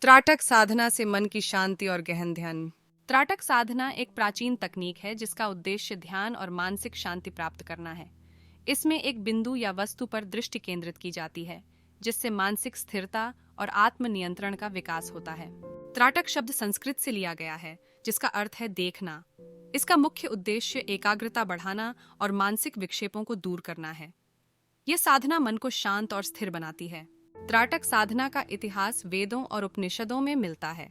त्राटक साधना से मन की शांति और गहन ध्यान। त्राटक साधना एक प्राचीन तकनीक है जिसका उद्देश्य ध्यान और मानसिक शांति प्राप्त करना है। इसमें एक बिंदु या वस्तु पर दृष्टि केंद्रित की जाती है, जिससे मानसिक स्थिरता और आत्मनियंत्रण का विकास होता है। त्राटक शब्द संस्कृत से लिया गया है, जिसका अर्थ है देखना। इसका मुख्य उद्देश्य एकाग्रता बढ़ाना और मानसिक विक्षेपों को दूर करना है। यह साधना मन को शांत और स्थिर बनाती है। त्राटक साधना का इतिहास वेदों और उपनिषदों में मिलता है।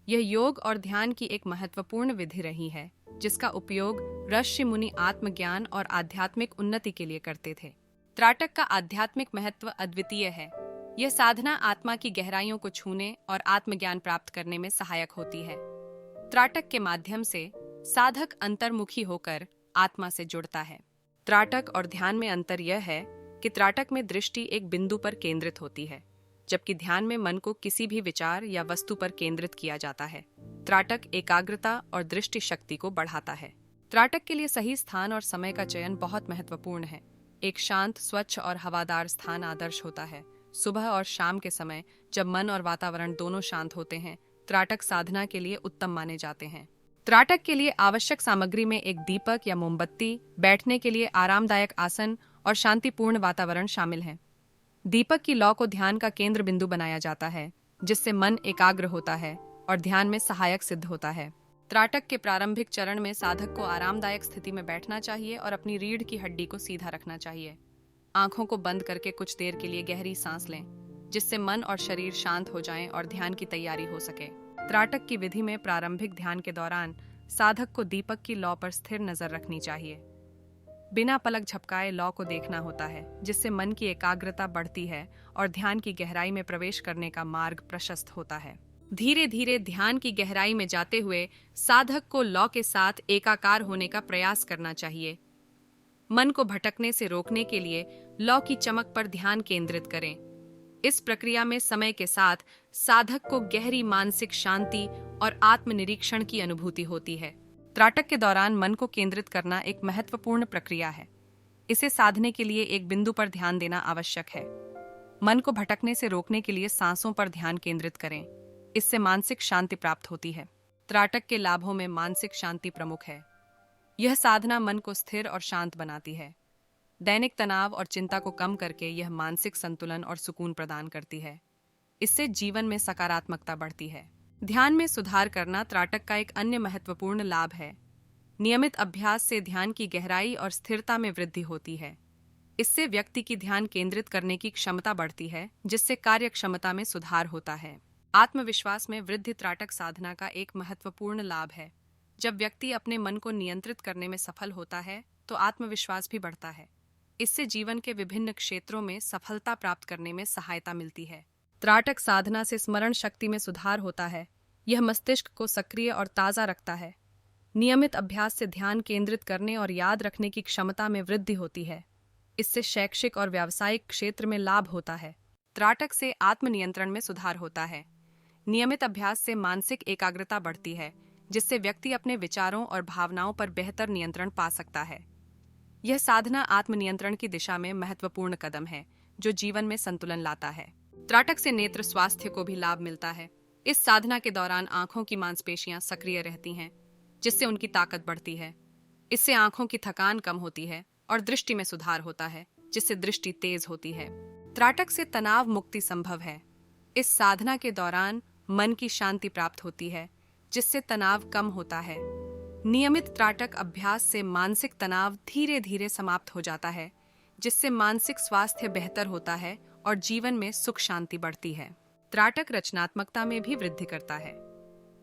यह योग और ध्यान की एक महत्वपूर्ण विधि रही है, जिसका उपयोग ऋषि मुनि आत्मज्ञान और आध्यात्मिक उन्नति के लिए करते थे। त्राटक का आध्यात्मिक महत्व अद्वितीय है। यह साधना आत्मा की गहराइयों को छूने और आत्मज्ञान प्राप्त करने में सहायक होती है। त्राटक के माध्यम से साधक अंतर्मुखी होकर आत्मा से जुड़ता है। त्राटक और ध्यान में अंतर यह है कि त्राटक में दृष्टि एक बिंदु पर केंद्रित होती है, जबकि ध्यान में मन को किसी भी विचार या वस्तु पर केंद्रित किया जाता है। त्राटक एकाग्रता और दृष्टि शक्ति को बढ़ाता है। त्राटक के लिए सही स्थान और समय का चयन बहुत महत्वपूर्ण है। एक शांत, स्वच्छ और हवादार स्थान आदर्श होता है। सुबह और शाम के समय, जब मन और वातावरण दोनों शांत होते हैं, त्राटक साधना के लिए उत्तम माने जाते हैं। त्राटक के लिए आवश्यक सामग्री में एक दीपक या मोमबत्ती, बैठने के लिए आरामदायक आसन और शांतिपूर्ण वातावरण शामिल हैं। दीपक की लौ को ध्यान का केंद्र बिंदु बनाया जाता है, जिससे मन एकाग्र होता है और ध्यान में सहायक सिद्ध होता है। त्राटक के प्रारंभिक चरण में साधक को आरामदायक स्थिति में बैठना चाहिए और अपनी रीढ़ की हड्डी को सीधा रखना चाहिए। आंखों को बंद करके कुछ देर के लिए गहरी सांस लें, जिससे मन और शरीर शांत हो जाएं और ध्यान की तैयारी हो सके। त्राटक की विधि में प्रारंभिक ध्यान के दौरान साधक को दीपक की लौ पर स्थिर नजर रखनी चाहिए। बिना पलक झपकाए लौ को देखना होता है, जिससे मन की एकाग्रता बढ़ती है और ध्यान की गहराई में प्रवेश करने का मार्ग प्रशस्त होता है। धीरे धीरे ध्यान की गहराई में जाते हुए साधक को लौ के साथ एकाकार होने का प्रयास करना चाहिए। मन को भटकने से रोकने के लिए लौ की चमक पर ध्यान केंद्रित करें। इस प्रक्रिया में समय के साथ साधक को गहरी मानसिक शांति और आत्मनिरीक्षण की अनुभूति होती है। त्राटक के दौरान मन को केंद्रित करना एक महत्वपूर्ण प्रक्रिया है। इसे साधने के लिए एक बिंदु पर ध्यान देना आवश्यक है। मन को भटकने से रोकने के लिए सांसों पर ध्यान केंद्रित करें। इससे मानसिक शांति प्राप्त होती है। त्राटक के लाभों में मानसिक शांति प्रमुख है। यह साधना मन को स्थिर और शांत बनाती है। दैनिक तनाव और चिंता को कम करके यह मानसिक संतुलन और सुकून प्रदान करती है। इससे जीवन में सकारात्मकता बढ़ती है। ध्यान में सुधार करना त्राटक का एक अन्य महत्वपूर्ण लाभ है। नियमित अभ्यास से ध्यान की गहराई और स्थिरता में वृद्धि होती है। इससे व्यक्ति की ध्यान केंद्रित करने की क्षमता बढ़ती है, जिससे कार्य क्षमता में सुधार होता है। आत्मविश्वास में वृद्धि त्राटक साधना का एक महत्वपूर्ण लाभ है। जब व्यक्ति अपने मन को नियंत्रित करने में सफल होता है, तो आत्मविश्वास भी बढ़ता है। इससे जीवन के विभिन्न क्षेत्रों में सफलता प्राप्त करने में सहायता मिलती है। त्राटक साधना से स्मरण शक्ति में सुधार होता है। यह मस्तिष्क को सक्रिय और ताज़ा रखता है। नियमित अभ्यास से ध्यान केंद्रित करने और याद रखने की क्षमता में वृद्धि होती है। इससे शैक्षिक और व्यावसायिक क्षेत्र में लाभ होता है। त्राटक से आत्मनियंत्रण में सुधार होता है। नियमित अभ्यास से मानसिक एकाग्रता बढ़ती है, जिससे व्यक्ति अपने विचारों और भावनाओं पर बेहतर नियंत्रण पा सकता है। यह साधना आत्मनियंत्रण की दिशा में महत्वपूर्ण कदम है, जो जीवन में संतुलन लाता है। त्राटक से नेत्र स्वास्थ्य को भी लाभ मिलता है। इस साधना के दौरान आंखों की मांसपेशियां सक्रिय रहती हैं, जिससे उनकी ताकत बढ़ती है। इससे आंखों की थकान कम होती है और दृष्टि में सुधार होता है, जिससे दृष्टि तेज होती है। त्राटक से तनाव मुक्ति संभव है। इस साधना के दौरान मन की शांति प्राप्त होती है, जिससे तनाव कम होता है। नियमित त्राटक अभ्यास से मानसिक तनाव धीरे धीरे समाप्त हो जाता है, जिससे मानसिक स्वास्थ्य बेहतर होता है और जीवन में सुख शांति बढ़ती है। त्राटक रचनात्मकता में भी वृद्धि करता है।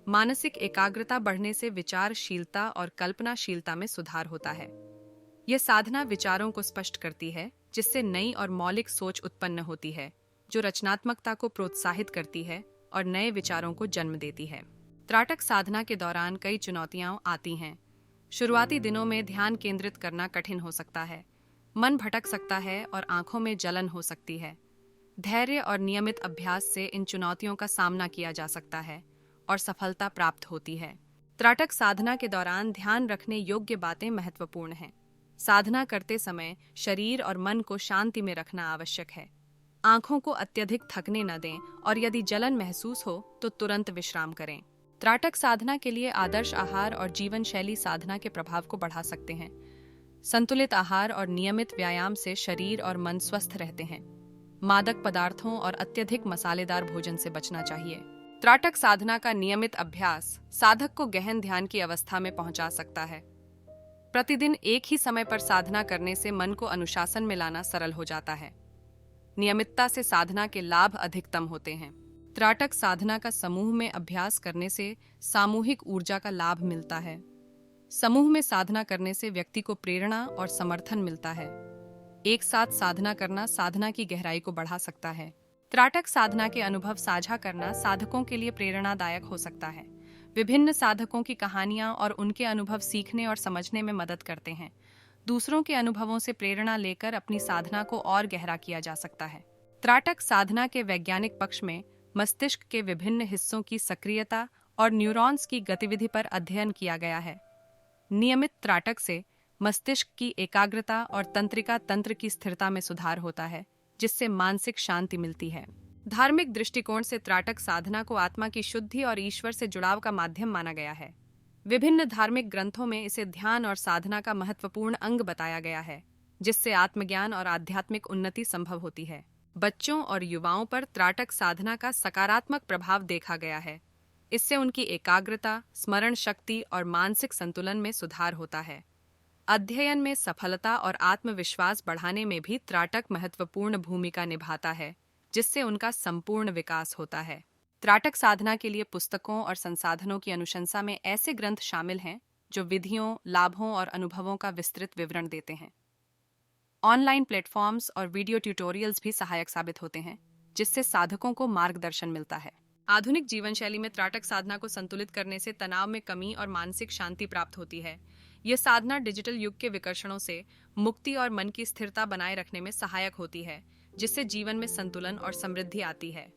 मानसिक एकाग्रता बढ़ने से विचारशीलता और कल्पनाशीलता में सुधार होता है। यह साधना विचारों को स्पष्ट करती है, जिससे नई और मौलिक सोच उत्पन्न होती है, जो रचनात्मकता को प्रोत्साहित करती है और नए विचारों को जन्म देती है। त्राटक साधना के दौरान कई चुनौतियां आती हैं। शुरुआती दिनों में ध्यान केंद्रित करना कठिन हो सकता है। मन भटक सकता है और आंखों में जलन हो सकती है। धैर्य और नियमित अभ्यास से इन चुनौतियों का सामना किया जा सकता है और सफलता प्राप्त होती है। त्राटक साधना के दौरान ध्यान रखने योग्य बातें महत्वपूर्ण हैं। साधना करते समय शरीर और मन को शांति में रखना आवश्यक है। आंखों को अत्यधिक थकने न दें और यदि जलन महसूस हो तो तुरंत विश्राम करें। त्राटक साधना के लिए आदर्श आहार और जीवन शैली साधना के प्रभाव को बढ़ा सकते हैं। संतुलित आहार और नियमित व्यायाम से शरीर और मन स्वस्थ रहते हैं। मादक पदार्थों और अत्यधिक मसालेदार भोजन से बचना चाहिए। त्राटक साधना का नियमित अभ्यास साधक को गहन ध्यान की अवस्था में पहुंचा सकता है। प्रतिदिन एक ही समय पर साधना करने से मन को अनुशासन में लाना सरल हो जाता है। नियमितता से साधना के लाभ अधिकतम होते हैं। त्राटक साधना का समूह में अभ्यास करने से सामूहिक ऊर्जा का लाभ मिलता है। समूह में साधना करने से व्यक्ति को प्रेरणा और समर्थन मिलता है। एक साथ साधना करना साधना की गहराई को बढ़ा सकता है। त्राटक साधना के अनुभव साझा करना साधकों के लिए प्रेरणादायक हो सकता है। विभिन्न साधकों की कहानियां और उनके अनुभव सीखने और समझने में मदद करते हैं। दूसरों के अनुभवों से प्रेरणा लेकर अपनी साधना को और गहरा किया जा सकता है। त्राटक साधना के वैज्ञानिक पक्ष में मस्तिष्क के विभिन्न हिस्सों की सक्रियता और न्यूरॉन्स की गतिविधि पर अध्ययन किया गया है। नियमित त्राटक से मस्तिष्क की एकाग्रता और तंत्रिका तंत्र की स्थिरता में सुधार होता है, जिससे मानसिक शांति मिलती है। धार्मिक दृष्टिकोण से त्राटक साधना को आत्मा की शुद्धि और ईश्वर से जुड़ाव का माध्यम माना गया है। विभिन्न धार्मिक ग्रंथों में इसे ध्यान और साधना का महत्वपूर्ण अंग बताया गया है, जिससे आत्मज्ञान और आध्यात्मिक उन्नति संभव होती है। बच्चों और युवाओं पर त्राटक साधना का सकारात्मक प्रभाव देखा गया है। इससे उनकी एकाग्रता, स्मरण शक्ति और मानसिक संतुलन में सुधार होता है। अध्ययन में सफलता और आत्मविश्वास बढ़ाने में भी त्राटक महत्वपूर्ण भूमिका निभाता है, जिससे उनका संपूर्ण विकास होता है। त्राटक साधना के लिए पुस्तकों और संसाधनों की अनुशंसा में ऐसे ग्रंथ शामिल हैं जो विधियों, लाभों और अनुभवों का विस्तृत विवरण देते हैं। ऑनलाइन प्लेटफॉर्म्स और वीडियो ट्यूटोरियल्स भी सहायक साबित होते हैं, जिससे साधकों को मार्गदर्शन मिलता है। आधुनिक जीवन शैली में त्राटक साधना को संतुलित करने से तनाव में कमी और मानसिक शांति प्राप्त होती है। यह साधना डिजिटल युग के विकर्षणों से मुक्ति और मन की स्थिरता बनाए रखने में सहायक होती है, जिससे जीवन में संतुलन और समृद्धि आती है।